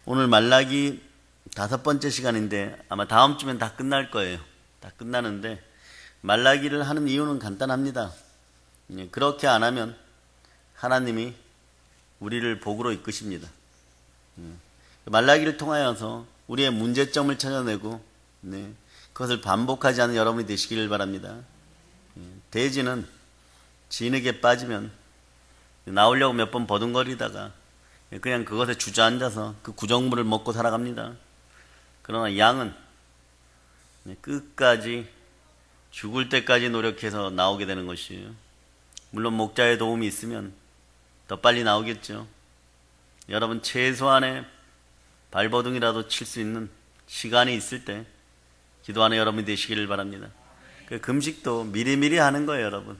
오늘 말라기 5번째 시간인데 아마 다음 주면 다 끝날 거예요. 다 끝나는데 말라기를 하는 이유는 간단합니다. 그렇게 안 하면 하나님이 우리를 복으로 이끄십니다. 말라기를 통하여서 우리의 문제점을 찾아내고 그것을 반복하지 않는 여러분이 되시기를 바랍니다. 돼지는 진흙에 빠지면 나오려고 몇 번 버둥거리다가 그냥 그것에 주저앉아서 그 구정물을 먹고 살아갑니다. 그러나 양은 끝까지 죽을 때까지 노력해서 나오게 되는 것이에요. 물론 목자의 도움이 있으면 더 빨리 나오겠죠. 여러분 최소한의 발버둥이라도 칠 수 있는 시간이 있을 때 기도하는 여러분이 되시기를 바랍니다. 그 금식도 미리미리 하는 거예요, 여러분.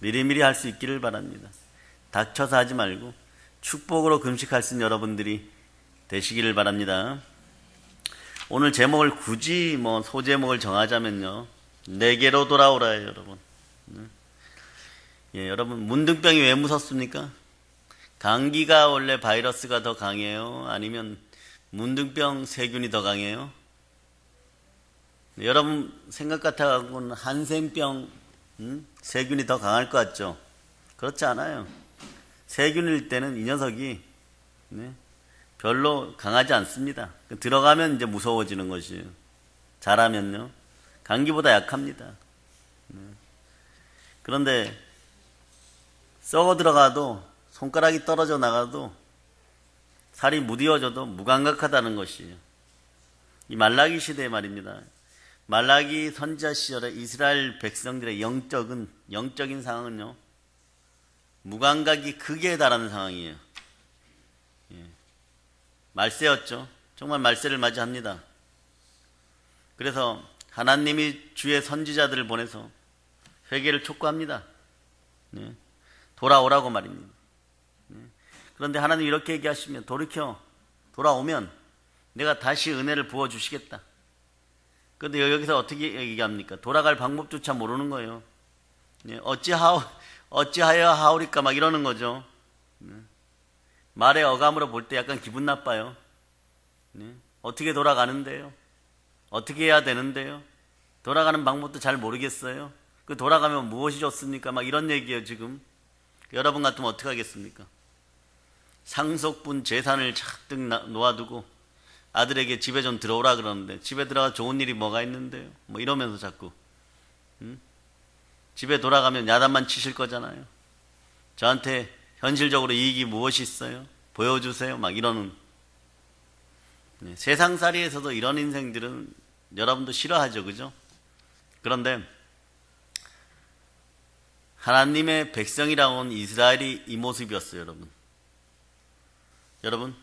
미리미리 할 수 있기를 바랍니다. 닥쳐서 하지 말고 축복으로 금식할 수 있는 여러분들이 되시기를 바랍니다. 오늘 제목을 굳이 소제목을 정하자면요, 내게로 돌아오라예요, 여러분. 여러분 문둥병이 왜 무섭습니까? 감기가 원래 바이러스가 더 강해요? 아니면 문둥병 세균이 더 강해요? 여러분 생각 같아가고는 한센병 세균이 더 강할 것 같죠? 그렇지 않아요. 세균일 때는 이 녀석이 별로 강하지 않습니다. 들어가면 이제 무서워지는 것이에요. 잘하면요. 감기보다 약합니다. 그런데 썩어 들어가도 손가락이 떨어져 나가도 살이 무디어져도 무감각하다는 것이에요. 이 말라기 시대의 말입니다. 말라기 선지자 시절에 이스라엘 백성들의 영적인 상황은요, 무감각이 극에 달하는 상황이에요. 말세였죠. 정말 말세를 맞이합니다. 그래서 하나님이 주의 선지자들을 보내서 회개를 촉구합니다. 돌아오라고 말입니다. 그런데 하나님 이렇게 얘기하시면 돌아오면 내가 다시 은혜를 부어주시겠다. 그런데 여기서 어떻게 얘기합니까? 돌아갈 방법조차 모르는 거예요. 어찌하여 하오리까 막 이러는 거죠. 말의 어감으로 볼 때 약간 기분 나빠요. 어떻게 돌아가는데요? 어떻게 해야 되는데요? 돌아가는 방법도 잘 모르겠어요. 그 돌아가면 무엇이 좋습니까? 막 이런 얘기예요, 지금. 여러분 같으면 어떻게 하겠습니까? 상속분 재산을 잔뜩 놓아두고 아들에게 집에 좀 들어오라 그러는데 집에 들어가 좋은 일이 뭐가 있는데요? 이러면서 자꾸 집에 돌아가면 야단만 치실 거잖아요. 저한테 현실적으로 이익이 무엇이 있어요? 보여주세요. 막 이러는. 세상살이에서도 이런 인생들은 여러분도 싫어하죠, 그죠? 그런데 하나님의 백성이라고 한 이스라엘이 이 모습이었어요, 여러분. 여러분,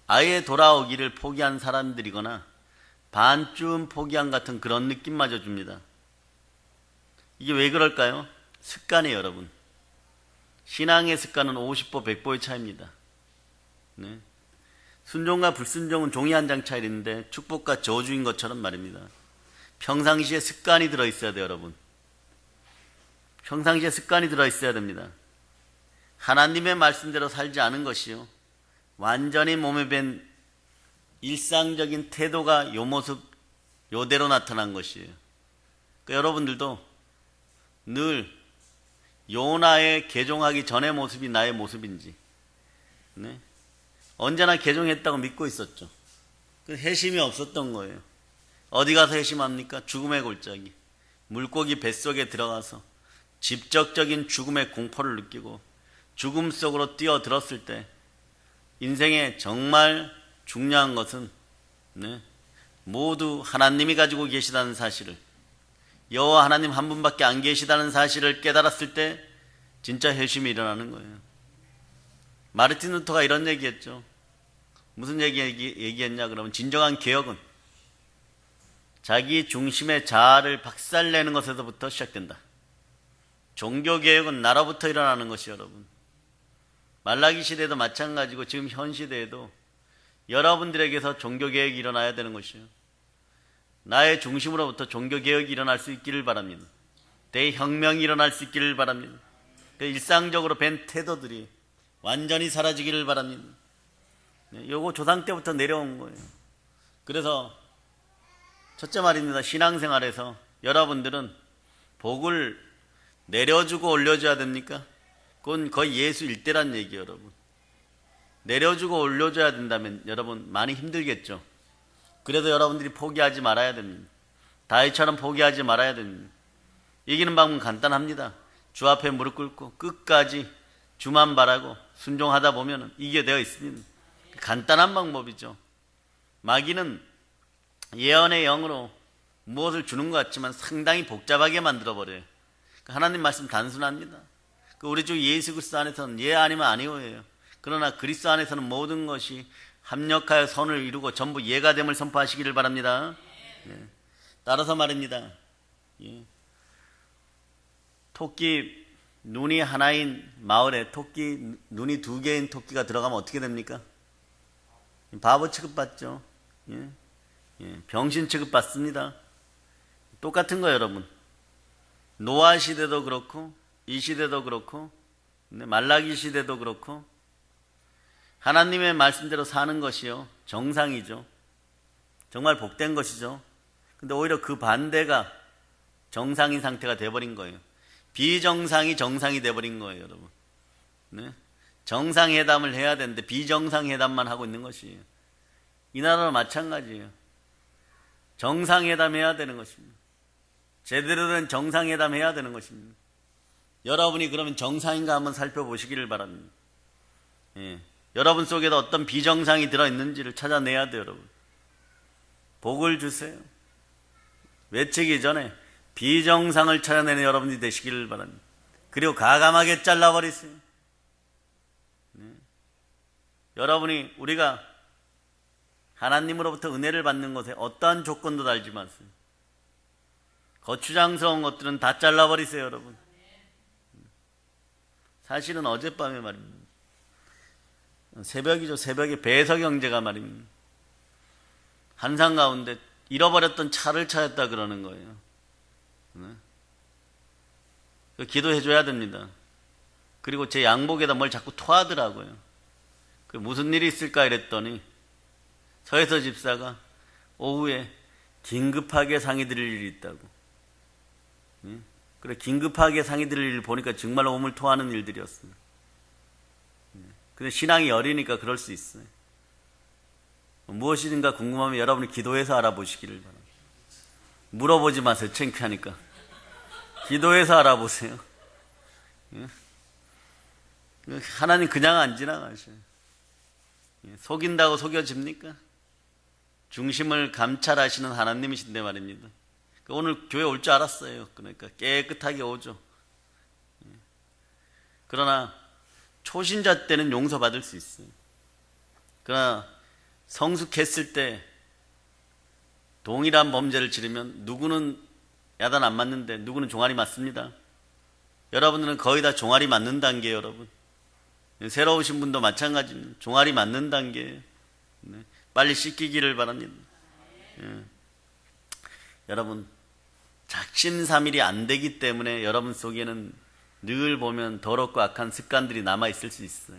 아예 돌아오기를 포기한 사람들이거나 반쯤 포기한 같은 그런 느낌마저 줍니다. 이게 왜 그럴까요? 습관이에요, 여러분. 신앙의 습관은 50보 100보의 차이입니다. 순종과 불순종은 종이 한 장 차이인데 축복과 저주인 것처럼 말입니다. 평상시에 습관이 들어있어야 돼요, 여러분. 평상시에 습관이 들어있어야 됩니다. 하나님의 말씀대로 살지 않은 것이요, 완전히 몸에 밴 일상적인 태도가 요 모습 요대로 나타난 것이에요. 그러니까 여러분들도 늘 요나의 개종하기 전의 모습이 나의 모습인지 언제나 개종했다고 믿고 있었죠. 회심이 없었던 거예요. 어디 가서 회심합니까? 죽음의 골짜기. 물고기 뱃속에 들어가서 직접적인 죽음의 공포를 느끼고 죽음 속으로 뛰어들었을 때 인생에 정말 중요한 것은 모두 하나님이 가지고 계시다는 사실을, 여호와 하나님 한 분밖에 안 계시다는 사실을 깨달았을 때 진짜 회심이 일어나는 거예요. 마르틴 루터가 이런 얘기했죠. 무슨 얘기했냐 그러면, 진정한 개혁은 자기 중심의 자아를 박살내는 것에서부터 시작된다. 종교개혁은 나로부터 일어나는 것이, 여러분. 말라기 시대도 마찬가지고 지금 현 시대에도 여러분들에게서 종교개혁이 일어나야 되는 것이에요. 나의 중심으로부터 종교개혁이 일어날 수 있기를 바랍니다. 대혁명이 일어날 수 있기를 바랍니다. 일상적으로 뵌 태도들이 완전히 사라지기를 바랍니다. 요거 조상 때부터 내려온 거예요. 그래서 첫째 말입니다. 신앙생활에서 여러분들은 복을 내려주고 올려줘야 됩니까? 그건 거의 예수 일대란 얘기예요, 여러분. 내려주고 올려줘야 된다면 여러분 많이 힘들겠죠. 그래도 여러분들이 포기하지 말아야 됩니다. 다윗처럼 포기하지 말아야 됩니다. 이기는 방법은 간단합니다. 주 앞에 무릎 꿇고 끝까지 주만 바라고 순종하다 보면 이게 되어 있습니다. 간단한 방법이죠. 마귀는 예언의 영으로 무엇을 주는 것 같지만 상당히 복잡하게 만들어버려요. 하나님 말씀 단순합니다. 우리 주 예수 그리스도 안에서는 예 아니면 아니오예요. 그러나 그리스도 안에서는 모든 것이 합력하여 선을 이루고 전부 예가 됨을 선포하시기를 바랍니다. 따라서 말입니다. 토끼 눈이 하나인 마을에 토끼 눈이 2개인 토끼가 들어가면 어떻게 됩니까? 바보 취급받죠. 병신 취급받습니다. 똑같은 거예요, 여러분. 노아 시대도 그렇고 이 시대도 그렇고 말라기 시대도 그렇고 하나님의 말씀대로 사는 것이요 정상이죠. 정말 복된 것이죠. 근데 오히려 그 반대가 정상인 상태가 돼버린 거예요. 비정상이 정상이 돼버린 거예요, 여러분. 네? 정상회담을 해야 되는데 비정상회담만 하고 있는 것이에요. 이 나라도 마찬가지예요. 정상회담 해야 되는 것입니다. 제대로 된 정상회담 해야 되는 것입니다. 여러분이 그러면 정상인가 한번 살펴보시기를 바랍니다. 여러분 속에도 어떤 비정상이 들어있는지를 찾아내야 돼요, 여러분. 복을 주세요. 외치기 전에 비정상을 찾아내는 여러분이 되시기를 바랍니다. 그리고 과감하게 잘라버리세요. 여러분이 우리가 하나님으로부터 은혜를 받는 것에 어떠한 조건도 달지 마세요. 거추장스러운 것들은 다 잘라버리세요, 여러분. 사실은 어젯밤에 말입니다. 새벽이죠. 새벽에 배서경제가 말입니다. 한산 가운데 잃어버렸던 차를 찾았다 그러는 거예요. 기도해줘야 됩니다. 그리고 제 양복에다 뭘 자꾸 토하더라고요. 무슨 일이 있을까 이랬더니 서해서 집사가 오후에 긴급하게 상의 드릴 일이 있다고. 그래 긴급하게 상의 드릴 일을 보니까 정말 오물 토하는 일들이었어요. 근데 신앙이 어리니까 그럴 수 있어요. 무엇이든가 궁금하면 여러분이 기도해서 알아보시기를 바랍니다. 물어보지 마세요. 창피하니까. 기도해서 알아보세요. 하나님 그냥 안 지나가셔요. 속인다고 속여집니까? 중심을 감찰하시는 하나님이신데 말입니다. 오늘 교회 올 줄 알았어요. 그러니까 깨끗하게 오죠. 그러나 초신자 때는 용서받을 수 있어요. 그러나 성숙했을 때 동일한 범죄를 지르면 누구는 야단 안 맞는데 누구는 종아리 맞습니다. 여러분들은 거의 다 종아리 맞는 단계예요, 여러분. 새로 오신 분도 마찬가지입니다. 종아리 맞는 단계예요. 빨리 씻기기를 바랍니다. 여러분, 작심삼일이 안 되기 때문에 여러분 속에는 늘 보면 더럽고 악한 습관들이 남아있을 수 있어요.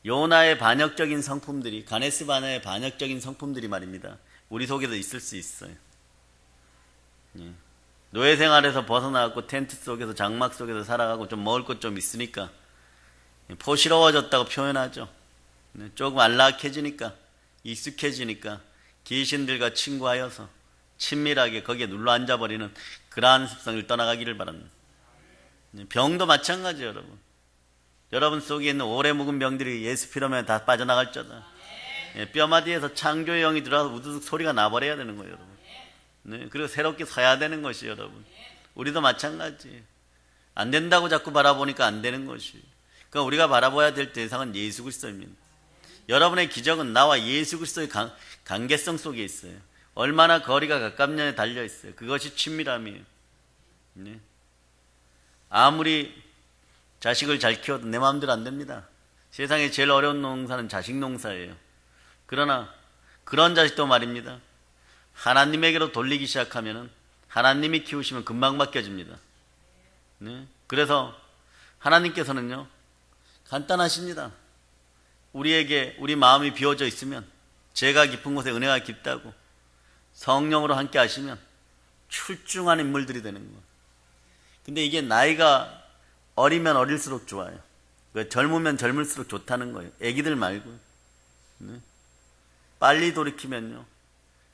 요나의 반역적인 성품들이, 가네스 바나의 반역적인 성품들이 말입니다. 우리 속에도 있을 수 있어요. 노예 생활에서 벗어나고 텐트 속에서 장막 속에서 살아가고 좀 먹을 것 좀 있으니까 포시러워졌다고 표현하죠. 조금 안락해지니까 익숙해지니까 귀신들과 친구하여서 친밀하게 거기에 눌러 앉아버리는 그러한 습성을 떠나가기를 바랍니다. 병도 마찬가지예요, 여러분. 여러분 속에 있는 오래 묵은 병들이 예수 피로면 다 빠져나갈 자다. 뼈마디에서 창조의 영이 들어와서 우두둑 소리가 나버려야 되는 거예요, 여러분. 그리고 새롭게 서야 되는 것이에요, 여러분. 우리도 마찬가지예요. 안 된다고 자꾸 바라보니까 안 되는 것이에요. 그러니까 우리가 바라봐야 될 대상은 예수 그리스도입니다. 여러분의 기적은 나와 예수 그리스도의 관계성 속에 있어요. 얼마나 거리가 가깝냐에 달려 있어요. 그것이 친밀함이에요. 아무리 자식을 잘 키워도 내 마음대로 안 됩니다. 세상에 제일 어려운 농사는 자식 농사예요. 그러나 그런 자식도 말입니다. 하나님에게로 돌리기 시작하면 하나님이 키우시면 금방 바뀌어집니다. 그래서 하나님께서는요, 간단하십니다. 우리에게 우리 마음이 비워져 있으면 죄가 깊은 곳에 은혜가 깊다고 성령으로 함께 하시면 출중한 인물들이 되는 거예요. 근데 이게 나이가 어리면 어릴수록 좋아요. 젊으면 젊을수록 좋다는 거예요. 애기들 말고요. 네? 빨리 돌이키면요,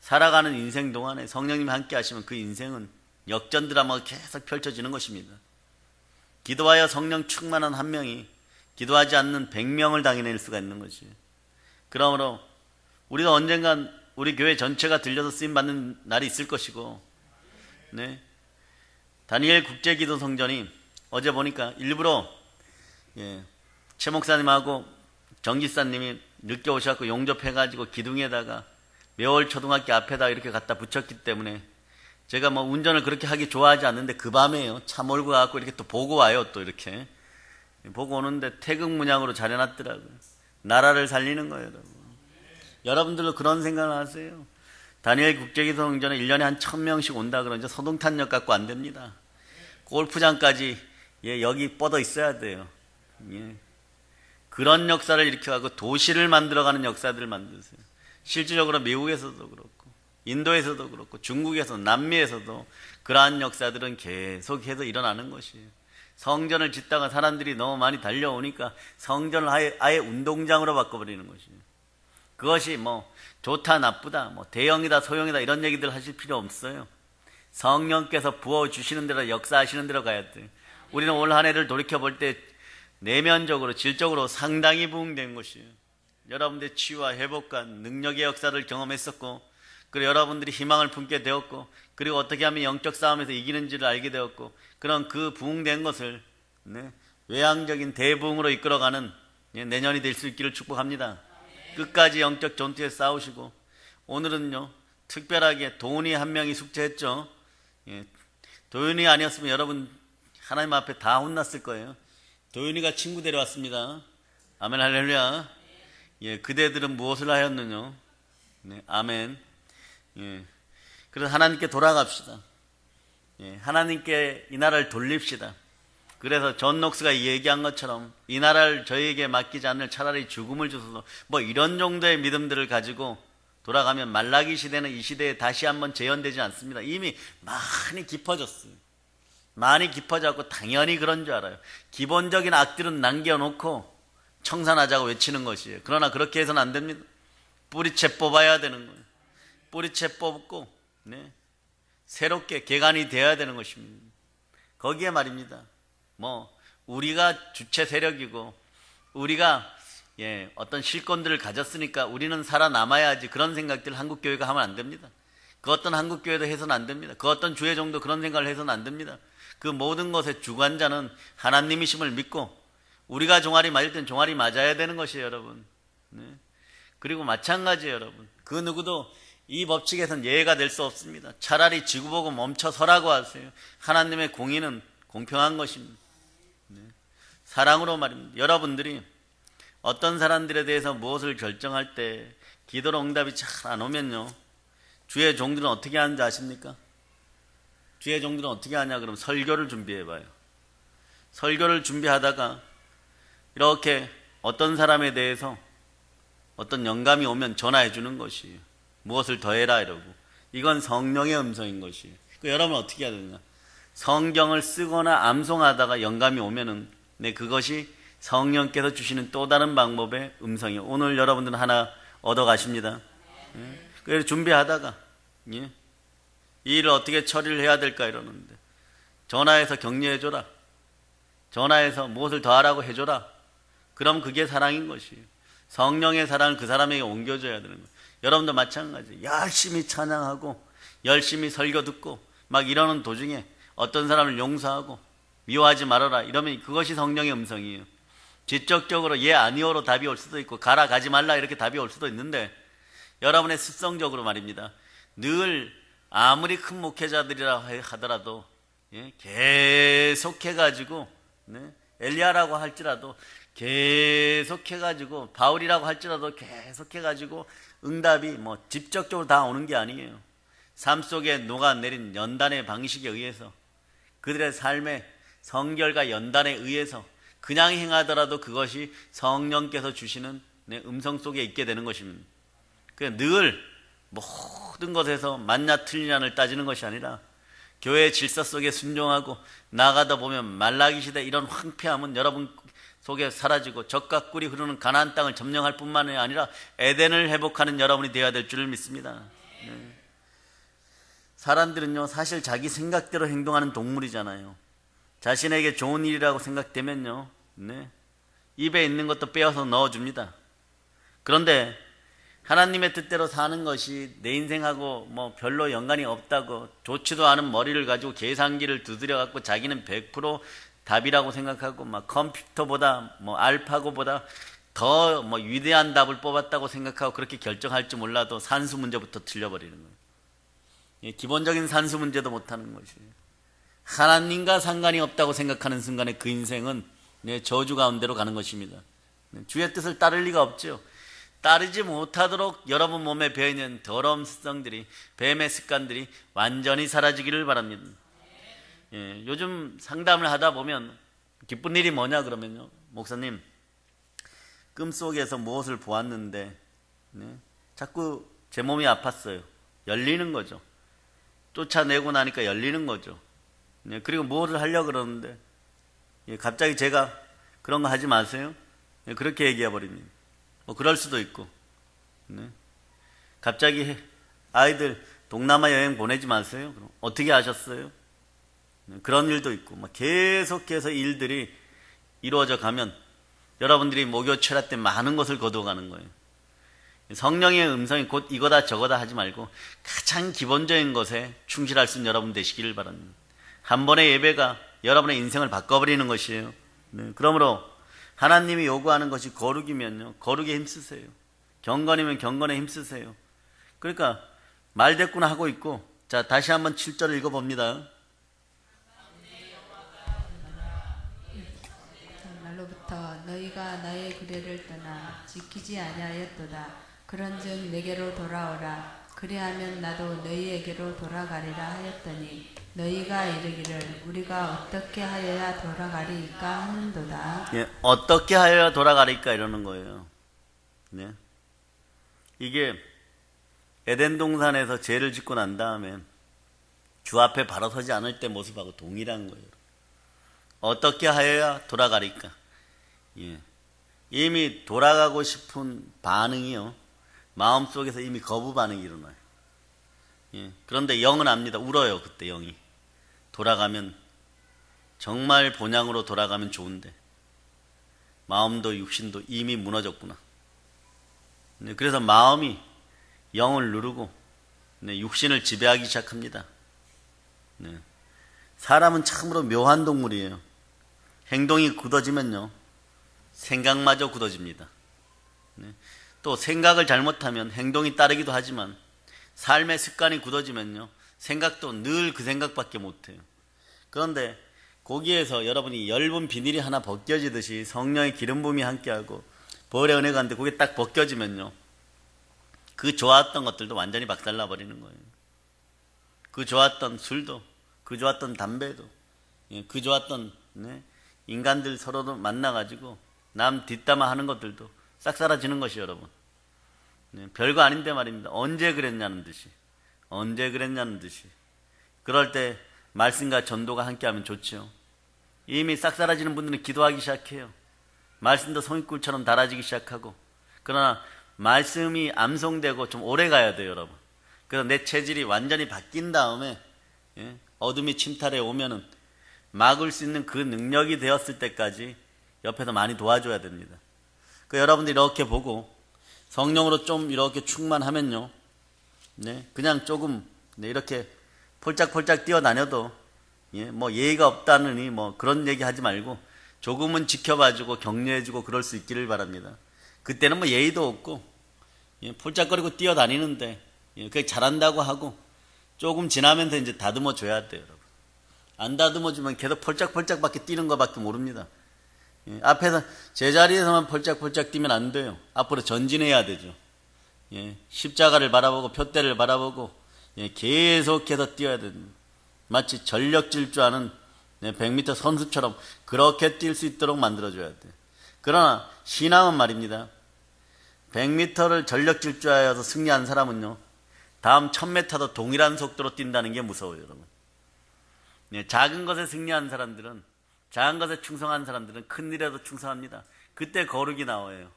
살아가는 인생 동안에 성령님이 함께 하시면 그 인생은 역전 드라마가 계속 펼쳐지는 것입니다. 기도하여 성령 충만한 한 명이 기도하지 않는 100명을 당해낼 수가 있는 것이에요. 그러므로 우리가 언젠간 우리 교회 전체가 들려서 쓰임받는 날이 있을 것이고, 네? 다니엘 국제기도 성전이 어제 보니까 일부러 최 목사님하고 정 기사님이 늦게 오셔서 용접해가지고 기둥에다가 매월 초등학교 앞에다 이렇게 갖다 붙였기 때문에 제가 뭐 운전을 그렇게 하기 좋아하지 않는데 그 밤에요, 차 몰고 가고 이렇게 또 보고 와요. 또 이렇게 보고 오는데 태극 문양으로 잘 해놨더라고요. 나라를 살리는 거예요, 여러분. 여러분들도 그런 생각을 하세요. 다니엘 국제기도 성전에 1년에 한 1000명씩 온다 그러는데 소동탄력 갖고 안 됩니다. 골프장까지 여기 뻗어 있어야 돼요. 그런 역사를 일으켜가고 도시를 만들어가는 역사들을 만드세요. 실질적으로 미국에서도 그렇고 인도에서도 그렇고 중국에서 남미에서도 그러한 역사들은 계속해서 일어나는 것이에요. 성전을 짓다가 사람들이 너무 많이 달려오니까 성전을 아예 운동장으로 바꿔버리는 것이에요. 그것이 뭐 좋다 나쁘다 뭐 대형이다 소형이다 이런 얘기들 하실 필요 없어요. 성령께서 부어주시는 대로 역사하시는 대로 가야 돼요. 우리는 올 한 해를 돌이켜볼 때 내면적으로 질적으로 상당히 부흥된 것이에요. 여러분들의 치유와 회복과 능력의 역사를 경험했었고, 그리고 여러분들이 희망을 품게 되었고, 그리고 어떻게 하면 영적 싸움에서 이기는지를 알게 되었고, 그런 그 부흥된 것을 외향적인 대부흥으로 이끌어가는 내년이 될 수 있기를 축복합니다. 끝까지 영적 전투에 싸우시고, 오늘은요 특별하게 도훈이 한 명이 숙제했죠. 도훈이 아니었으면 여러분 하나님 앞에 다 혼났을 거예요. 도윤이가 친구 데려왔습니다. 아멘 할렐루야. 그대들은 무엇을 하였느냐? 네, 아멘. 그래서 하나님께 돌아갑시다. 하나님께 이 나라를 돌립시다. 그래서 존 녹스가 얘기한 것처럼 이 나라를 저희에게 맡기지 않을 차라리 죽음을 주소서, 뭐 이런 정도의 믿음들을 가지고 돌아가면 말라기 시대는 이 시대에 다시 한번 재현되지 않습니다. 이미 많이 깊어졌어요. 많이 깊어졌고 당연히 그런 줄 알아요. 기본적인 악들은 남겨놓고 청산하자고 외치는 것이에요. 그러나 그렇게 해서는 안 됩니다. 뿌리채 뽑아야 되는 거예요. 뿌리채 뽑고 새롭게 개간이 되어야 되는 것입니다. 거기에 말입니다, 뭐 우리가 주체 세력이고 우리가 어떤 실권들을 가졌으니까 우리는 살아남아야지, 그런 생각들 한국교회가 하면 안 됩니다. 그 어떤 한국교회도 해서는 안 됩니다. 그 어떤 주회종도 그런 생각을 해서는 안 됩니다. 그 모든 것의 주관자는 하나님이심을 믿고 우리가 종아리 맞을 땐 종아리 맞아야 되는 것이에요, 여러분. 그리고 마찬가지예요, 여러분. 그 누구도 이 법칙에선 예외가 될 수 없습니다. 차라리 지구 보고 멈춰서라고 하세요. 하나님의 공의는 공평한 것입니다. 사랑으로 말입니다. 여러분들이 어떤 사람들에 대해서 무엇을 결정할 때 기도로 응답이 잘 안 오면요, 주의 종들은 어떻게 하는지 아십니까? 주의 종들은 어떻게 하냐 그러면 설교를 준비해봐요. 설교를 준비하다가 이렇게 어떤 사람에 대해서 어떤 영감이 오면 전화해 주는 것이에요. 무엇을 더해라 이러고. 이건 성령의 음성인 것이에요. 여러분 어떻게 해야 되냐, 성경을 쓰거나 암송하다가 영감이 오면은 그것이 성령께서 주시는 또 다른 방법의 음성이에요. 오늘 여러분들은 하나 얻어 가십니다. 그래서 준비하다가 이 일을 어떻게 처리를 해야 될까 이러는데 전화해서 격려해줘라, 전화해서 무엇을 더 하라고 해줘라. 그럼 그게 사랑인 것이에요. 성령의 사랑을 그 사람에게 옮겨줘야 되는 거예요. 여러분도 마찬가지. 열심히 찬양하고 열심히 설교 듣고 막 이러는 도중에 어떤 사람을 용서하고 미워하지 말아라 이러면 그것이 성령의 음성이에요. 지적적으로 예 아니오로 답이 올 수도 있고 가라 가지 말라 이렇게 답이 올 수도 있는데, 여러분의 습성적으로 말입니다, 늘 아무리 큰 목회자들이라 하더라도 계속해가지고 엘리야라고 할지라도 계속해가지고 바울이라고 할지라도 계속해가지고 응답이 뭐 직접적으로 다 오는 게 아니에요. 삶 속에 녹아내린 연단의 방식에 의해서, 그들의 삶의 성결과 연단에 의해서 그냥 행하더라도 그것이 성령께서 주시는 네, 음성 속에 있게 되는 것입니다. 늘 모든 것에서 맞냐 틀리냐를 따지는 것이 아니라 교회의 질서 속에 순종하고 나아가다 보면 말라기 시대 이런 황폐함은 여러분 속에 사라지고 젖과 꿀이 흐르는 가나안 땅을 점령할 뿐만이 아니라 에덴을 회복하는 여러분이 되어야 될 줄을 믿습니다. 네. 사람들은요, 사실 자기 생각대로 행동하는 동물이잖아요. 자신에게 좋은 일이라고 생각되면요, 네, 입에 있는 것도 빼어서 넣어줍니다. 그런데 하나님의 뜻대로 사는 것이 내 인생하고 뭐 별로 연관이 없다고 좋지도 않은 머리를 가지고 계산기를 두드려 갖고 자기는 100% 답이라고 생각하고 막 컴퓨터보다 뭐 알파고보다 더 뭐 위대한 답을 뽑았다고 생각하고 그렇게 결정할지 몰라도 산수 문제부터 틀려버리는 거예요. 기본적인 산수 문제도 못하는 것이에요. 하나님과 상관이 없다고 생각하는 순간에 그 인생은 저주 가운데로 가는 것입니다. 주의 뜻을 따를 리가 없죠. 따르지 못하도록 여러분 몸에 배어있는 더러운 습성들이, 뱀의 습관들이 완전히 사라지기를 바랍니다. 요즘 상담을 하다 보면 기쁜 일이 뭐냐 그러면요, 목사님 꿈속에서 무엇을 보았는데 자꾸 제 몸이 아팠어요. 열리는 거죠. 쫓아내고 나니까 열리는 거죠. 그리고 무엇을 하려고 그러는데 갑자기 제가 그런 거 하지 마세요, 그렇게 얘기해 버립니다. 뭐 그럴 수도 있고, 갑자기 아이들 동남아 여행 보내지 마세요. 그럼 어떻게 하셨어요? 그런 일도 있고, 막 계속해서 일들이 이루어져 가면 여러분들이 목요 철야 때 많은 것을 거두어가는 거예요. 성령의 음성이 곧 이거다 저거다 하지 말고 가장 기본적인 것에 충실할 수 있는 여러분 되시기를 바랍니다. 한 번의 예배가 여러분의 인생을 바꿔버리는 것이에요. 그러므로 하나님이 요구하는 것이 거룩이면요, 거룩에 힘쓰세요. 경건이면 경건에 힘쓰세요. 그러니까 말대꾸나 하고 있고, 자 다시 한번 7절을 읽어봅니다. 날로부터 너희가 나의 규례를 떠나 지키지 아니하였도다. 그런즉 내게로 돌아오라. 그리하면 나도 너희에게로 돌아가리라 하였더니 너희가 이르기를 우리가 어떻게 하여야 돌아가리까 하는도다. 어떻게 하여야 돌아가리까 이러는 거예요. 이게 에덴 동산에서 죄를 짓고 난 다음에 주 앞에 바로 서지 않을 때 모습하고 동일한 거예요. 어떻게 하여야 돌아가리까. 이미 돌아가고 싶은 반응이요, 마음속에서 이미 거부 반응이 일어나요. 그런데 영은 압니다. 울어요. 그때 영이 돌아가면, 정말 본향으로 돌아가면 좋은데 마음도 육신도 이미 무너졌구나. 그래서 마음이 영을 누르고 육신을 지배하기 시작합니다. 사람은 참으로 묘한 동물이에요. 행동이 굳어지면요, 생각마저 굳어집니다. 또 생각을 잘못하면 행동이 따르기도 하지만 삶의 습관이 굳어지면요, 생각도 늘 그 생각밖에 못해요. 그런데 거기에서 여러분이 엷은 비닐이 하나 벗겨지듯이 성령의 기름 부음이 함께하고 벌의 은혜가 한데 그게 딱 벗겨지면요, 그 좋았던 것들도 완전히 박살나 버리는 거예요. 그 좋았던 술도, 그 좋았던 담배도, 그 좋았던 인간들 서로도 만나가지고 남 뒷담화 하는 것들도 싹 사라지는 것이 여러분. 별거 아닌데 말입니다. 언제 그랬냐는 듯이. 그럴 때 말씀과 전도가 함께하면 좋죠. 이미 싹 사라지는 분들은 기도하기 시작해요. 말씀도 성의꿀처럼 달아지기 시작하고. 그러나 말씀이 암송되고 좀 오래 가야 돼요, 여러분. 그래서 내 체질이 완전히 바뀐 다음에 어둠이 침탈해 오면은 막을 수 있는 그 능력이 되었을 때까지 옆에서 많이 도와줘야 됩니다. 여러분들이 이렇게 보고 성령으로 좀 이렇게 충만하면요, 그냥 조금 이렇게 폴짝폴짝 뛰어다녀도 뭐 예의가 없다느니 뭐 그런 얘기 하지 말고 조금은 지켜봐주고 격려해주고 그럴 수 있기를 바랍니다. 그때는 뭐 예의도 없고 폴짝거리고 뛰어다니는데 그게 잘한다고 하고 조금 지나면서 이제 다듬어 줘야 돼요, 여러분. 안 다듬어 주면 계속 폴짝폴짝밖에 뛰는 것밖에 모릅니다. 앞에서 제자리에서만 폴짝폴짝 뛰면 안 돼요. 앞으로 전진해야 되죠. 십자가를 바라보고 표대를 바라보고 계속해서 뛰어야 됩니다. 마치 전력 질주하는 100m 선수처럼 그렇게 뛸 수 있도록 만들어줘야 돼요. 그러나 신앙은 말입니다, 100m를 전력 질주하여서 승리한 사람은요, 다음 1000m도 동일한 속도로 뛴다는 게 무서워요, 여러분. 네, 작은 것에 승리한 사람들은, 작은 것에 충성한 사람들은 큰 일에도 충성합니다. 그때 거룩이 나와요.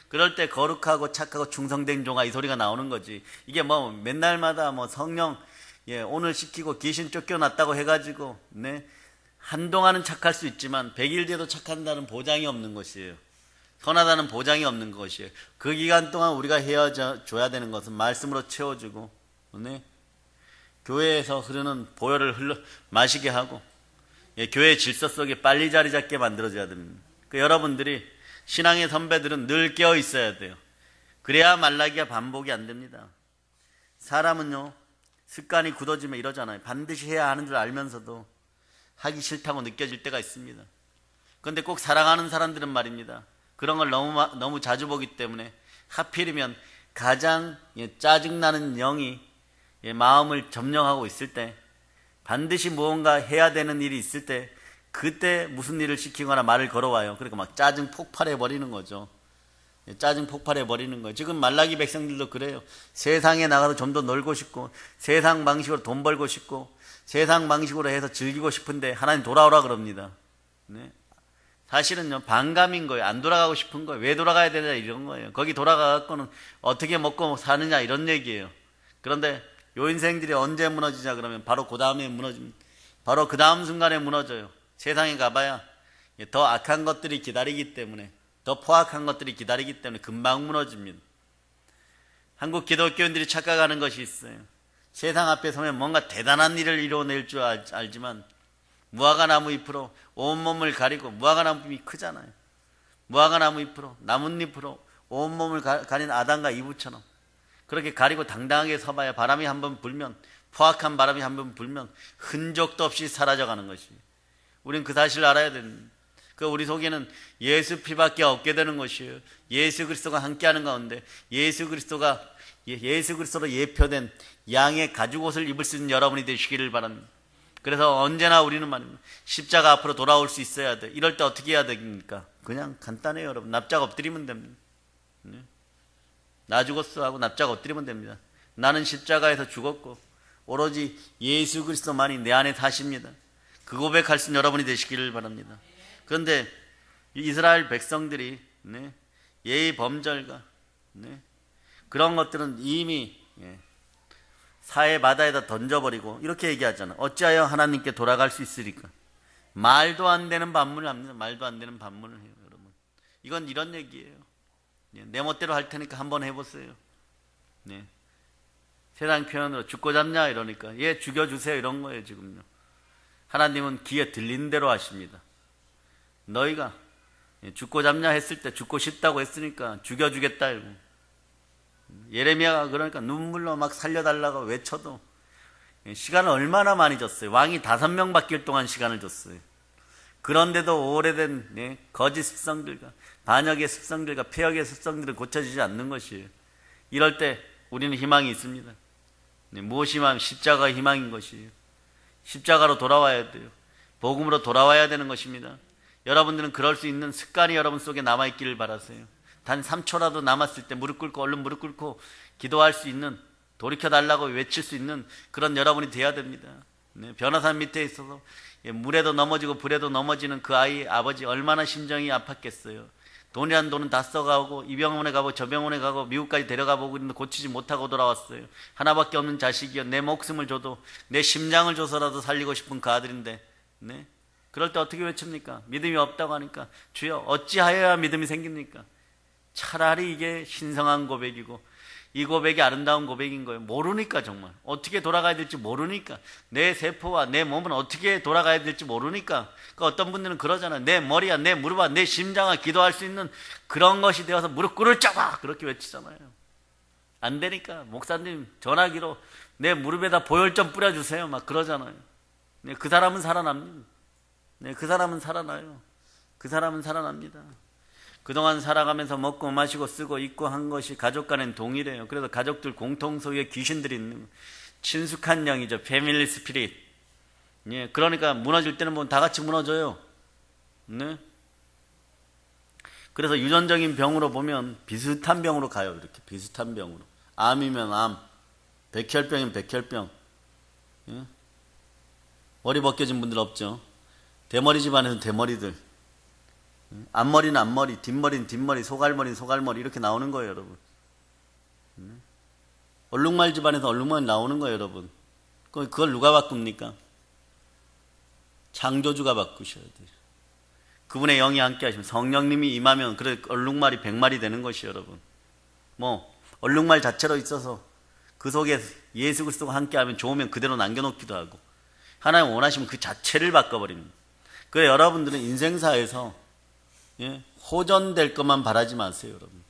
그럴 때 거룩하고 착하고 충성된 종아, 이 소리가 나오는 거지. 이게 뭐 맨날마다 뭐 성령 오늘 시키고 귀신 쫓겨났다고 해가지고 한동안은 착할 수 있지만 100일 뒤에도 착한다는 보장이 없는 것이에요. 선하다는 보장이 없는 것이에요. 그 기간 동안 우리가 헤어져야 되는 것은 말씀으로 채워주고 교회에서 흐르는 보혈을 마시게 하고 교회 질서 속에 빨리 자리 잡게 만들어줘야 됩니다. 여러분들이 신앙의 선배들은 늘 깨어 있어야 돼요. 그래야 말라기가 반복이 안 됩니다. 사람은요, 습관이 굳어지면 이러잖아요. 반드시 해야 하는 줄 알면서도 하기 싫다고 느껴질 때가 있습니다. 그런데 꼭 사랑하는 사람들은 말입니다, 그런 걸 너무 자주 보기 때문에 하필이면 가장 짜증나는 영이 마음을 점령하고 있을 때, 반드시 무언가 해야 되는 일이 있을 때, 그때 무슨 일을 시키거나 말을 걸어와요. 그러니까 막 짜증 폭발해버리는 거죠. 짜증 폭발해버리는 거예요. 지금 말라기 백성들도 그래요. 세상에 나가서 좀 더 놀고 싶고, 세상 방식으로 돈 벌고 싶고, 세상 방식으로 해서 즐기고 싶은데 하나님 돌아오라 그럽니다. 사실은요, 반감인 거예요. 안 돌아가고 싶은 거예요. 왜 돌아가야 되냐 이런 거예요. 거기 돌아가갖고는 어떻게 먹고 사느냐 이런 얘기예요. 그런데 요 인생들이 언제 무너지냐 그러면 바로 그 다음에 무너집니다. 바로 그 다음 순간에 무너져요. 세상에 가봐야 더 악한 것들이 기다리기 때문에, 더 포악한 것들이 기다리기 때문에 금방 무너집니다. 한국 기독교인들이 착각하는 것이 있어요. 세상 앞에 서면 뭔가 대단한 일을 이뤄낼 줄 알지만 무화과나무 잎으로 온몸을 가리고, 무화과나무 잎이 크잖아요. 무화과나무 잎으로, 나뭇잎으로 온몸을 가린 아담과 이브처럼 그렇게 가리고 당당하게 서봐야 바람이 한번 불면, 포악한 바람이 한번 불면 흔적도 없이 사라져가는 것이에요. 우린 그 사실을 알아야 됩니다. 우리 속에는 예수 피밖에 없게 되는 것이에요. 예수 그리스도가 함께하는 가운데 예수 그리스도로 예표된 양의 가죽옷을 입을 수 있는 여러분이 되시기를 바랍니다. 그래서 언제나 우리는 말입니다, 십자가 앞으로 돌아올 수 있어야 돼. 이럴 때 어떻게 해야 됩니까? 그냥 간단해요, 여러분. 납작 엎드리면 됩니다. 나 죽었어 하고 납작 엎드리면 됩니다. 나는 십자가에서 죽었고 오로지 예수 그리스도만이 내 안에 사십니다. 그 고백할 수 있는 여러분이 되시기를 바랍니다. 그런데 이스라엘 백성들이 예의 범절과 그런 것들은 이미 사해 바다에다 던져버리고 이렇게 얘기하잖아. 어찌하여 하나님께 돌아갈 수 있으리까? 말도 안 되는 반문을 합니다. 말도 안 되는 반문을 해요, 여러분. 이건 이런 얘기예요. 내 멋대로 할 테니까 한번 해보세요. 세상 표현으로 죽고 잡냐 이러니까 죽여주세요 이런 거예요. 지금요, 하나님은 귀에 들린 대로 하십니다. 너희가 죽고 잡냐 했을 때 죽고 싶다고 했으니까 죽여주겠다 이러고, 예레미야가 그러니까 눈물로 막 살려달라고 외쳐도 시간을 얼마나 많이 줬어요. 왕이 5명 바뀔 동안 시간을 줬어요. 그런데도 오래된 거짓 습성들과 반역의 습성들과 폐역의 습성들은 고쳐지지 않는 것이에요. 이럴 때 우리는 희망이 있습니다. 무엇이 희망? 십자가가 희망인 것이에요. 십자가로 돌아와야 돼요. 복음으로 돌아와야 되는 것입니다. 여러분들은 그럴 수 있는 습관이 여러분 속에 남아있기를 바라세요. 단 3초라도 남았을 때 얼른 무릎 꿇고 기도할 수 있는, 돌이켜달라고 외칠 수 있는 그런 여러분이 돼야 됩니다. 변호사 밑에 있어서 물에도 넘어지고 불에도 넘어지는 그 아이 아버지 얼마나 심정이 아팠겠어요. 돈이란 돈은 다 써가고 이 병원에 가고 저 병원에 가고 미국까지 데려가 보고 있는데 고치지 못하고 돌아왔어요. 하나밖에 없는 자식이요, 내 목숨을 줘도 내 심장을 줘서라도 살리고 싶은 그 아들인데 그럴 때 어떻게 외칩니까? 믿음이 없다고 하니까 주여 어찌하여야 믿음이 생깁니까? 차라리 이게 신성한 고백이고 이 고백이 아름다운 고백인 거예요. 모르니까, 정말 어떻게 돌아가야 될지 모르니까, 내 세포와 내 몸은 어떻게 돌아가야 될지 모르니까. 어떤 분들은 그러잖아요. 내 머리야, 내 무릎아, 내 심장아 기도할 수 있는 그런 것이 되어서 무릎 꿇을 자가 그렇게 외치잖아요. 안 되니까 목사님 전화기로 내 무릎에다 보혈 좀 뿌려주세요 막 그러잖아요. 그 사람은 살아납니다. 그 사람은 살아나요. 그 사람은 살아납니다. 그동안 살아가면서 먹고 마시고 쓰고 입고 한 것이 가족 간엔 동일해요. 그래서 가족들 공통 소유의 귀신들이 있는 친숙한 영이죠. 패밀리 스피릿. 그러니까 무너질 때는 뭐 다 같이 무너져요. 그래서 유전적인 병으로 보면 비슷한 병으로 가요. 이렇게 비슷한 병으로. 암이면 암, 백혈병이면 백혈병. 예? 머리 벗겨진 분들 없죠. 대머리 집안에서는 대머리들. 앞머리는 앞머리, 뒷머리는 뒷머리, 소갈머리는 소갈머리 이렇게 나오는 거예요, 여러분. 얼룩말 집안에서 얼룩말 나오는 거예요, 여러분. 그걸 누가 바꿉니까? 창조주가 바꾸셔야 돼요. 그분의 영이 함께 하시면 성령님이 임하면 그래 얼룩말이 100마리 되는 것이요, 여러분. 뭐 얼룩말 자체로 있어서 그 속에 예수 그리스도가 함께하면 좋으면 그대로 남겨놓기도 하고 하나님 원하시면 그 자체를 바꿔버립니다. 그래 여러분들은 인생사에서 호전될 것만 바라지 마세요, 여러분.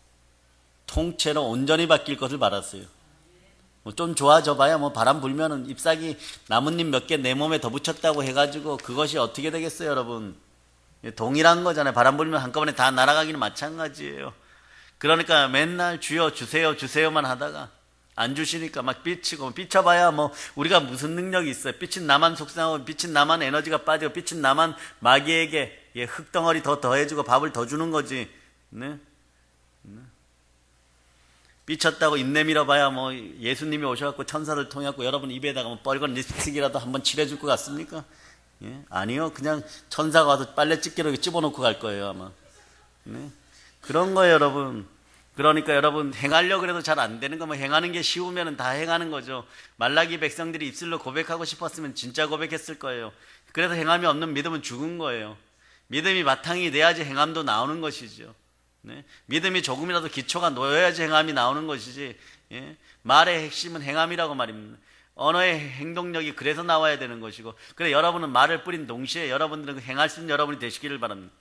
통째로 온전히 바뀔 것을 바랐어요. 좀 좋아져 봐야 뭐 바람 불면은 잎사귀 나뭇잎 몇 개 내 몸에 더 붙였다고 해가지고 그것이 어떻게 되겠어요, 여러분? 동일한 거잖아요. 바람 불면 한꺼번에 다 날아가기는 마찬가지예요. 그러니까 맨날 주여 주세요 주세요만 하다가 안 주시니까 막 삐치고 삐쳐봐야 뭐 우리가 무슨 능력이 있어요. 삐친 나만 속상하고 삐친 나만 에너지가 빠지고 삐친 나만 마귀에게 흙덩어리 더 더해주고 밥을 더 주는 거지. 네? 삐쳤다고 입 내밀어 봐야 뭐 예수님이 오셔갖고 천사를 통해갖고 여러분 입에다가 뭐 빨간 립스틱이라도 한번 칠해줄 것 같습니까? 예? 아니요. 그냥 천사가 와서 빨래집게로 집어넣고 갈 거예요, 아마. 네? 그런 거예요, 여러분. 그러니까 여러분 행하려고 해도 잘 안 되는 거 뭐 행하는 게 쉬우면 다 행하는 거죠. 말라기 백성들이 입술로 고백하고 싶었으면 진짜 고백했을 거예요. 그래서 행함이 없는 믿음은 죽은 거예요. 믿음이 바탕이 돼야지 행함도 나오는 것이죠. 네? 믿음이 조금이라도 기초가 놓여야지 행함이 나오는 것이지. 예? 말의 핵심은 행함이라고 말입니다. 언어의 행동력이 그래서 나와야 되는 것이고, 그래 여러분은 말을 뿌린 동시에 여러분들은 행할 수 있는 여러분이 되시기를 바랍니다.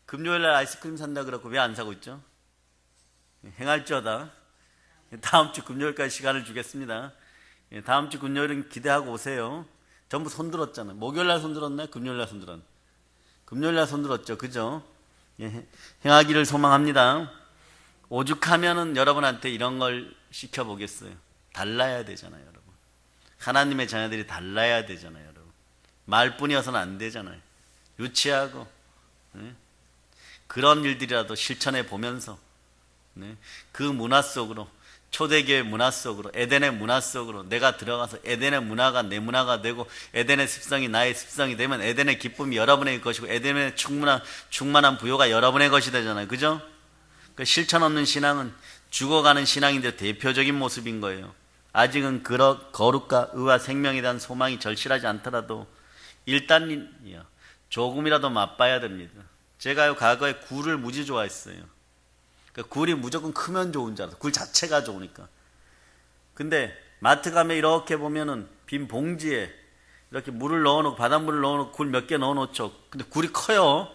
금요일날 아이스크림 산다 그러고 왜 안 사고 있죠? 행할지어다. 다음 주 금요일까지 시간을 주겠습니다. 다음 주 금요일은 기대하고 오세요. 전부 손들었잖아요. 목요일날 손들었나요? 금요일날 손들었나요? 금요일날 손들었죠. 그죠? 행하기를 소망합니다. 오죽하면은 여러분한테 이런 걸 시켜보겠어요. 달라야 되잖아요, 여러분. 하나님의 자녀들이 달라야 되잖아요, 여러분. 말뿐이어서는 안 되잖아요. 유치하고 그런 일들이라도 실천해 보면서 그 문화 속으로, 초대교회 문화 속으로, 에덴의 문화 속으로 내가 들어가서 에덴의 문화가 내 문화가 되고 에덴의 습성이 나의 습성이 되면 에덴의 기쁨이 여러분의 것이고 에덴의 충만한 부요가 여러분의 것이 되잖아요. 그죠? 그 실천 없는 신앙은 죽어가는 신앙인들의 대표적인 모습인 거예요. 아직은 거룩과 의와 생명에 대한 소망이 절실하지 않더라도 일단 조금이라도 맛봐야 됩니다. 제가요 과거에 굴을 무지 좋아했어요. 그러니까 굴이 무조건 크면 좋은 줄 알았어요. 굴 자체가 좋으니까. 근데 마트 가면 이렇게 보면은 빈 봉지에 이렇게 물을 넣어놓고 바닷물을 넣어놓고 굴 몇 개 넣어놓죠. 근데 굴이 커요.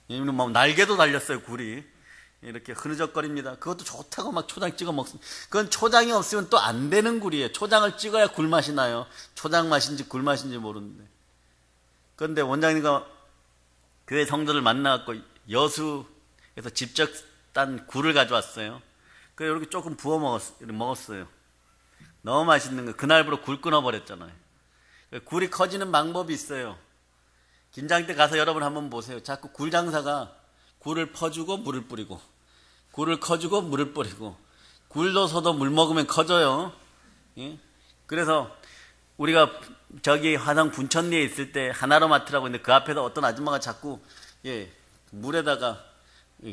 막 날개도 달렸어요, 굴이. 이렇게 흐느적거립니다. 그것도 좋다고 막 초장 찍어 먹습니다. 그건 초장이 없으면 또 안 되는 굴이에요. 초장을 찍어야 굴 맛이 나요. 초장 맛인지 굴 맛인지 모르는데. 그런데 원장님과 교회 성도들 만나갖고 여수에서 직접 딴 굴을 가져왔어요. 그래서 이렇게 조금 부어 먹었어요. 너무 맛있는 거. 그날부로 굴 끊어버렸잖아요. 굴이 커지는 방법이 있어요. 김장 때 가서 여러분 한번 보세요. 자꾸 굴 장사가 굴을 퍼주고 물을 뿌리고, 굴을 커주고 물을 뿌리고, 굴도 서도 물 먹으면 커져요. 예? 그래서 우리가 저기 화성 분천리에 있을 때 하나로마트라고 있는데 그 앞에서 어떤 아줌마가 자꾸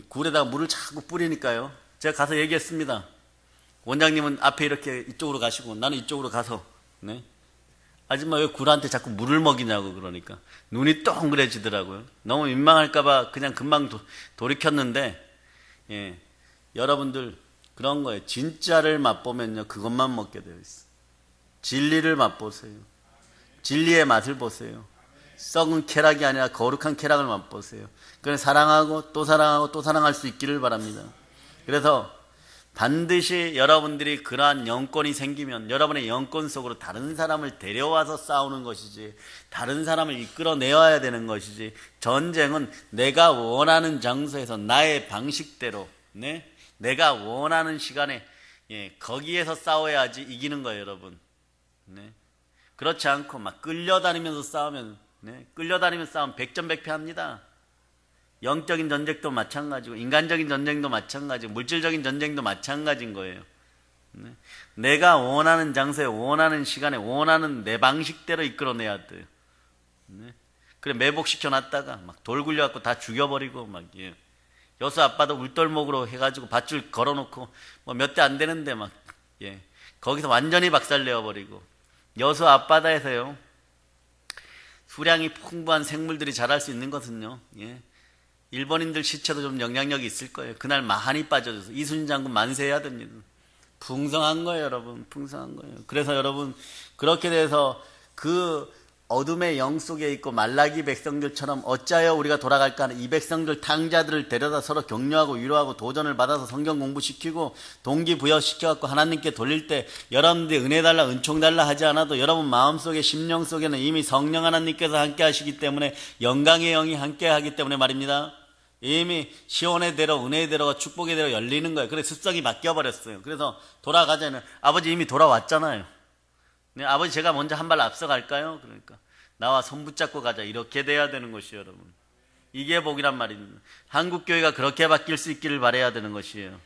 굴에다가 물을 자꾸 뿌리니까요. 제가 가서 얘기했습니다. 원장님은 앞에 이렇게 이쪽으로 가시고 나는 이쪽으로 가서 아줌마 왜 굴한테 자꾸 물을 먹이냐고 그러니까 눈이 동그래지더라고요. 너무 민망할까봐 그냥 금방 돌이켰는데 여러분들 그런 거예요. 진짜를 맛보면요 그것만 먹게 되어 있어요. 진리를 맛보세요. 진리의 맛을 보세요. 썩은 쾌락이 아니라 거룩한 쾌락을 맛보세요. 그래서 사랑하고 또 사랑하고 또 사랑할 수 있기를 바랍니다. 그래서 반드시 여러분들이 그러한 영권이 생기면 여러분의 영권 속으로 다른 사람을 데려와서 싸우는 것이지, 다른 사람을 이끌어내어야 되는 것이지, 전쟁은 내가 원하는 장소에서 나의 방식대로 내가 원하는 시간에 거기에서 싸워야지 이기는 거예요, 여러분. 그렇지 않고 막 끌려다니면서 싸우면 끌려다니면서 싸우면 백전백패합니다. 영적인 전쟁도 마찬가지고 인간적인 전쟁도 마찬가지고 물질적인 전쟁도 마찬가지인 거예요. 네. 내가 원하는 장소에 원하는 시간에 원하는 내 방식대로 이끌어내야 돼요. 네. 그래 매복시켜 놨다가 막 돌 굴려갖고 다 죽여버리고 막 예. 여수 아빠도 울돌목으로 해가지고 밧줄 걸어놓고 뭐 몇 대 안 되는데 막 예. 거기서 완전히 박살내어버리고 여수 앞바다에서요 수량이 풍부한 생물들이 자랄 수 있는 것은요 예. 일본인들 시체도 좀 영향력이 있을 거예요. 그날 많이 빠져줘서 이순신 장군 만세해야 됩니다. 풍성한 거예요, 여러분. 풍성한 거예요. 그래서 여러분 그렇게 돼서 그 어둠의 영 속에 있고 말라기 백성들처럼 어찌하여 우리가 돌아갈까 하는 이 백성들 탕자들을 데려다 서로 격려하고 위로하고 도전을 받아서 성경 공부시키고 동기부여시켜갖고 하나님께 돌릴 때 여러분들이 은혜 달라 은총 달라 하지 않아도 여러분 마음속에 심령 속에는 이미 성령 하나님께서 함께 하시기 때문에 영광의 영이 함께 하기 때문에 말입니다. 이미 시온의 대로 은혜의 대로가 축복의 대로 열리는 거예요. 그래서 습성이 바뀌어버렸어요. 그래서 돌아가자는 아버지 이미 돌아왔잖아요. 네, 아버지 제가 먼저 한 발 앞서 갈까요? 그러니까 나와 손 붙잡고 가자. 이렇게 돼야 되는 것이에요, 여러분. 이게 복이란 말입니다. 한국교회가 그렇게 바뀔 수 있기를 바라야 되는 것이에요.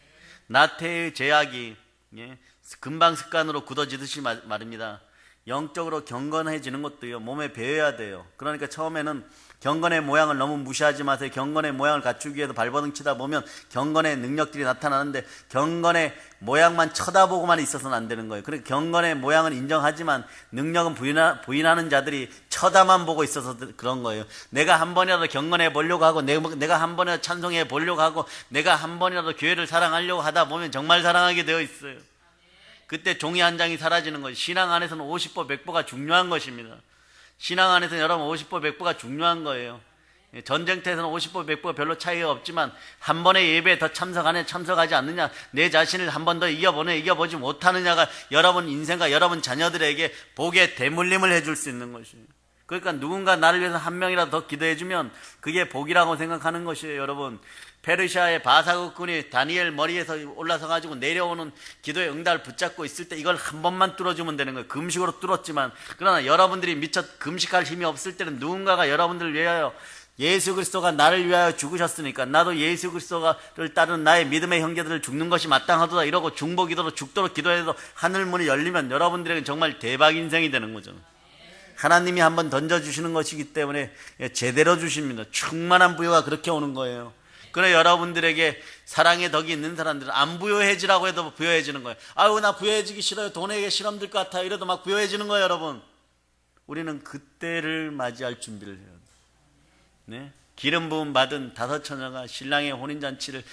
나태의 제약이 예, 금방 습관으로 굳어지듯이 말입니다. 영적으로 경건해지는 것도요 몸에 배워야 돼요. 그러니까 처음에는 경건의 모양을 너무 무시하지 마세요. 경건의 모양을 갖추기 위해서 발버둥 치다 보면 경건의 능력들이 나타나는데 경건의 모양만 쳐다보고만 있어서는 안 되는 거예요. 그러니까 경건의 모양은 인정하지만 능력은 부인하는 자들이 쳐다만 보고 있어서 그런 거예요. 내가 한 번이라도 경건해 보려고 하고 내가 한 번이라도 찬송해 보려고 하고 내가 한 번이라도 교회를 사랑하려고 하다 보면 정말 사랑하게 되어 있어요. 그때 종이 한 장이 사라지는 거예요. 신앙 안에서는 50보 100보가 중요한 것입니다. 신앙 안에서는 여러분 50보 100보가 중요한 거예요. 전쟁터에서는 50보 100보가 별로 차이가 없지만 한 번의 예배에 더 참석하느냐 참석하지 않느냐 내 자신을 한 번 더 이겨보지 못하느냐가 여러분 인생과 여러분 자녀들에게 복의 대물림을 해줄 수 있는 것이에요. 그러니까 누군가 나를 위해서 한 명이라도 더 기도해주면 그게 복이라고 생각하는 것이에요. 여러분 페르시아의 바사국군이 다니엘 머리에서 올라서 가지고 내려오는 기도의 응답을 붙잡고 있을 때 이걸 한 번만 뚫어주면 되는 거예요. 금식으로 뚫었지만 그러나 여러분들이 미처 금식할 힘이 없을 때는 누군가가 여러분들을 위하여 예수 그리스도가 나를 위하여 죽으셨으니까 나도 예수 그리스도를 따르는 나의 믿음의 형제들을 죽는 것이 마땅하도다 이러고 중보기도로 죽도록 기도해도 하늘문이 열리면 여러분들에게 정말 대박 인생이 되는 거죠. 하나님이 한번 던져주시는 것이기 때문에 제대로 주십니다. 충만한 부여가 그렇게 오는 거예요. 그래 여러분들에게 사랑의 덕이 있는 사람들은 안 부여해지라고 해도 부여해지는 거예요. 아유 나 부여해지기 싫어요. 돈에게 실험 들 것 같아요. 이래도 막 부여해지는 거예요. 여러분 우리는 그때를 맞이할 준비를 해야 돼요. 네? 기름 부음 받은 5 처녀가 신랑의 혼인잔치를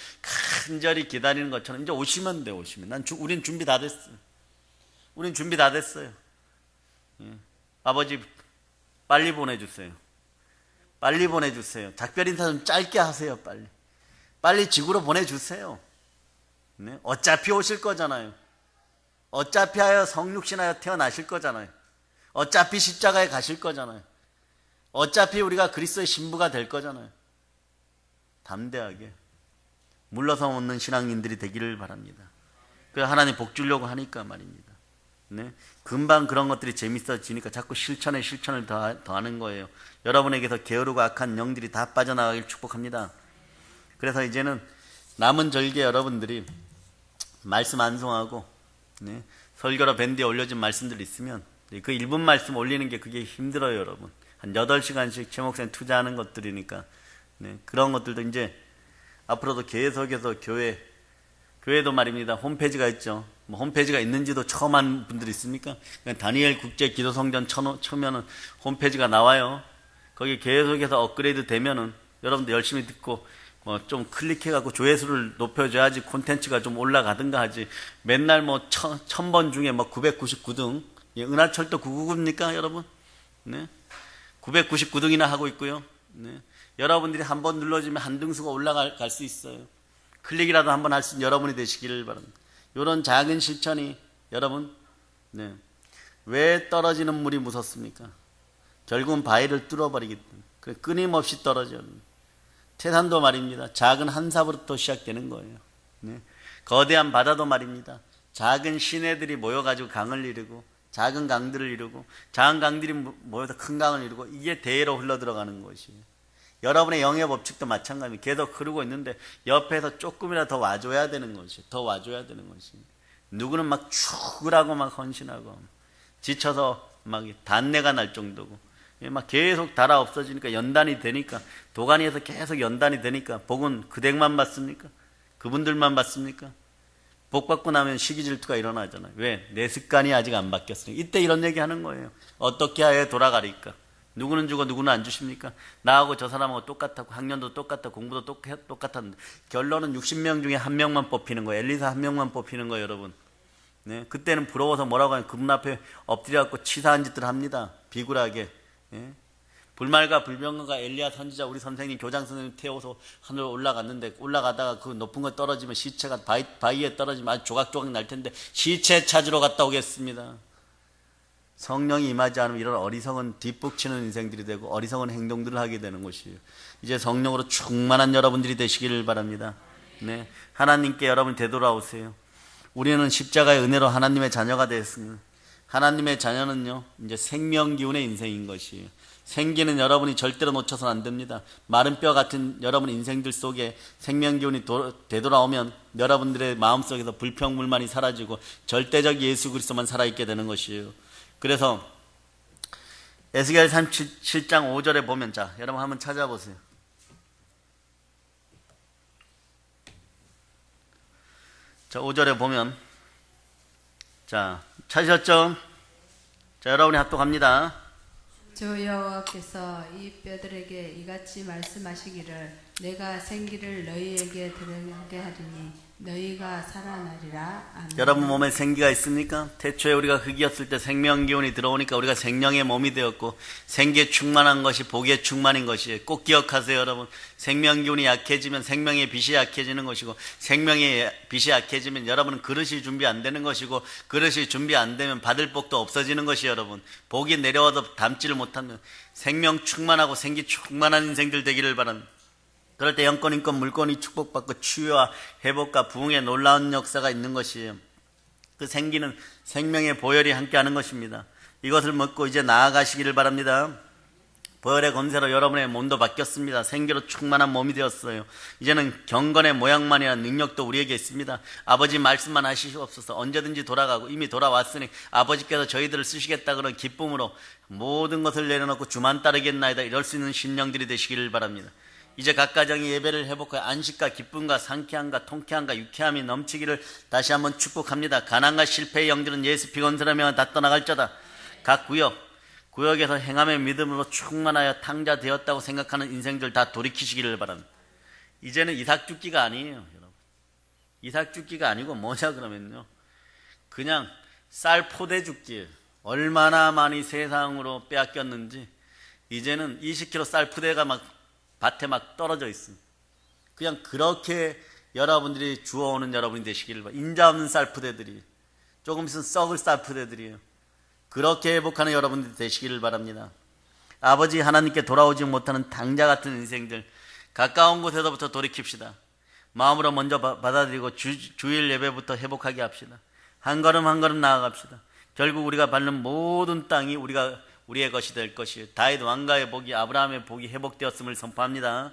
간절히 기다리는 것처럼 이제 오시면 돼. 오시면 우린 준비 다 됐어요. 우린 준비 다 됐어요. 예. 아버지 빨리 보내주세요. 빨리 보내주세요. 작별 인사 좀 짧게 하세요. 빨리 지구로 보내주세요. 네? 어차피 오실 거잖아요. 어차피 하여 성육신하여 태어나실 거잖아요. 어차피 십자가에 가실 거잖아요. 어차피 우리가 그리스도의 신부가 될 거잖아요. 담대하게 물러서 없는 신앙인들이 되기를 바랍니다. 그래서 하나님 복 주려고 하니까 말입니다. 네? 금방 그런 것들이 재밌어지니까 자꾸 실천을 더하는 거예요. 여러분에게서 게으르고 악한 영들이 다 빠져나가길 축복합니다. 그래서 이제는 남은 절기에 여러분들이 말씀 안송하고 네? 설교로 밴드에 올려진 말씀들이 있으면 그 1분 말씀 올리는 게 그게 힘들어요. 여러분 한 8시간씩 최 목사님 투자하는 것들이니까 네? 그런 것들도 이제 앞으로도 계속해서 교회도 말입니다. 홈페이지가 있죠. 뭐 홈페이지가 있는지도 처음 한 분들이 있습니까? 다니엘 국제 기도성전 쳐면은 홈페이지가 나와요. 거기 계속해서 업그레이드 되면은 여러분들 열심히 듣고 좀 클릭해갖고 조회수를 높여줘야지 콘텐츠가 좀 올라가든가 하지. 맨날 1000번 중에 999등. 예, 은하철도 999입니까, 여러분? 네. 999등이나 하고 있고요. 네. 여러분들이 한번 눌러주면 한 등수가 올라갈 수 있어요. 클릭이라도 한번 할 수 있는 여러분이 되시기를 바랍니다. 이런 작은 실천이 여러분, 네. 왜 떨어지는 물이 무섭습니까? 결국은 바위를 뚫어버리기 때문에 끊임없이 떨어져요. 태산도 말입니다. 작은 한사부터 시작되는 거예요. 네. 거대한 바다도 말입니다. 작은 시내들이 모여가지고 강을 이루고 작은 강들을 이루고 작은 강들이 모여서 큰 강을 이루고 이게 대로 흘러들어가는 것이에요. 여러분의 영의 법칙도 마찬가지입니다. 계속 흐르고 있는데 옆에서 조금이라도 더 와줘야 되는 것이, 더 와줘야 되는 것이. 누구는 막 죽으라고 막 헌신하고 지쳐서 막 단내가 날 정도고 막 계속 달아 없어지니까 연단이 되니까 도가니에서 계속 연단이 되니까 복은 그댁만 받습니까? 그분들만 받습니까? 복 받고 나면 시기 질투가 일어나잖아요. 왜? 내 습관이 아직 안 바뀌었으니까. 이때 이런 얘기 하는 거예요. 어떻게 하여 돌아가리까? 누구는 주고 누구는 안 주십니까? 나하고 저 사람하고 똑같았고 학년도 똑같고 공부도 똑같았는데 결론은 60명 중에 한 명만 뽑히는 거예요. 엘리사 한 명만 뽑히는 거예요, 여러분. 네, 그때는 부러워서 뭐라고 하면 그분 앞에 엎드려갖고 치사한 짓들 합니다. 비굴하게. 예? 불말과 불병거가 엘리야 선지자 우리 선생님 교장 선생님 태워서 하늘로 올라갔는데 올라가다가 그 높은 거 떨어지면 시체가 바위에 떨어지면 아주 조각조각 날 텐데 시체 찾으러 갔다 오겠습니다. 성령이 임하지 않으면 이런 어리석은 뒷북치는 인생들이 되고 어리석은 행동들을 하게 되는 것이에요. 이제 성령으로 충만한 여러분들이 되시기를 바랍니다. 네, 하나님께 여러분 되돌아오세요. 우리는 십자가의 은혜로 하나님의 자녀가 되었습니다. 하나님의 자녀는요, 이제 생명기운의 인생인 것이에요. 생기는 여러분이 절대로 놓쳐서는 안 됩니다. 마른 뼈 같은 여러분 인생들 속에 생명기운이 되돌아오면 여러분들의 마음속에서 불평불만이 사라지고 절대적 예수 그리스도만 살아있게 되는 것이에요. 그래서 에스겔 37장 5절에 보면, 자, 여러분 한번 찾아보세요. 자, 5절에 보면, 자, 찾으셨죠? 자, 여러분이 합독합니다. 주 여호와께서 이 뼈들에게 이같이 말씀하시기를 내가 생기를 너희에게 들어가게 하리니 너희가 살아나리라. 아멘. 여러분 몸에 생기가 있습니까? 태초에 우리가 흙이었을 때 생명기운이 들어오니까 우리가 생명의 몸이 되었고 생기에 충만한 것이 복에 충만인 것이에요. 꼭 기억하세요, 여러분. 생명기운이 약해지면 생명의 빛이 약해지는 것이고 생명의 빛이 약해지면 여러분은 그릇이 준비 안 되는 것이고 그릇이 준비 안 되면 받을 복도 없어지는 것이에요, 여러분. 복이 내려와도 담지를 못하면 생명 충만하고 생기 충만한 인생들 되기를 바랍니다. 그럴 때 영권, 인권, 물권이 축복받고 치유와 회복과 부흥의 놀라운 역사가 있는 것이에요. 그 생기는 생명의 보혈이 함께하는 것입니다. 이것을 먹고 이제 나아가시기를 바랍니다. 보혈의 권세로 여러분의 몸도 바뀌었습니다. 생기로 충만한 몸이 되었어요. 이제는 경건의 모양만이나 능력도 우리에게 있습니다. 아버지 말씀만 하시옵소서. 언제든지 돌아가고 이미 돌아왔으니 아버지께서 저희들을 쓰시겠다 그런 기쁨으로 모든 것을 내려놓고 주만 따르겠나이다 이럴 수 있는 심령들이 되시기를 바랍니다. 이제 각 가정이 예배를 회복하여 안식과 기쁨과 상쾌함과 통쾌함과 유쾌함이 넘치기를 다시 한번 축복합니다. 가난과 실패의 영들은 예수 피건설하며 다 떠나갈자다. 각 구역에서 행함의 믿음으로 충만하여 탕자되었다고 생각하는 인생들 다 돌이키시기를 바랍니다. 이제는 이삭 죽기가 아니에요, 여러분. 이삭 죽기가 아니고 뭐냐 그러면요, 그냥 쌀 포대 죽기예요. 얼마나 많이 세상으로 빼앗겼는지 이제는 20kg 쌀 포대가 막 밭에 막 떨어져 있습니다. 그냥 그렇게 여러분들이 주워오는 여러분이 되시기를 바랍니다. 인자 없는 쌀푸대들이, 조금 있으면 썩을 쌀푸대들이에요. 그렇게 회복하는 여러분들이 되시기를 바랍니다. 아버지 하나님께 돌아오지 못하는 당자 같은 인생들, 가까운 곳에서부터 돌이킵시다. 마음으로 먼저 받아들이고 주일 예배부터 회복하게 합시다. 한 걸음 한 걸음 나아갑시다. 결국 우리가 밟는 모든 땅이 우리의 것이 될 것이에요. 다윗 왕가의 복이, 아브라함의 복이 회복되었음을 선포합니다.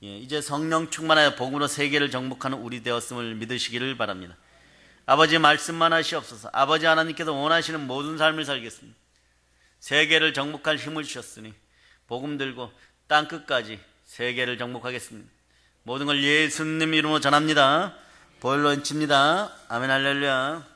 예, 이제 성령 충만하여 복으로 세계를 정복하는 우리 되었음을 믿으시기를 바랍니다. 아버지 말씀만 하시옵소서. 아버지 하나님께서 원하시는 모든 삶을 살겠습니다. 세계를 정복할 힘을 주셨으니 복음 들고 땅끝까지 세계를 정복하겠습니다. 모든 걸 예수님 이름으로 전합니다. 보혈로 인칩니다. 아멘 할렐루야.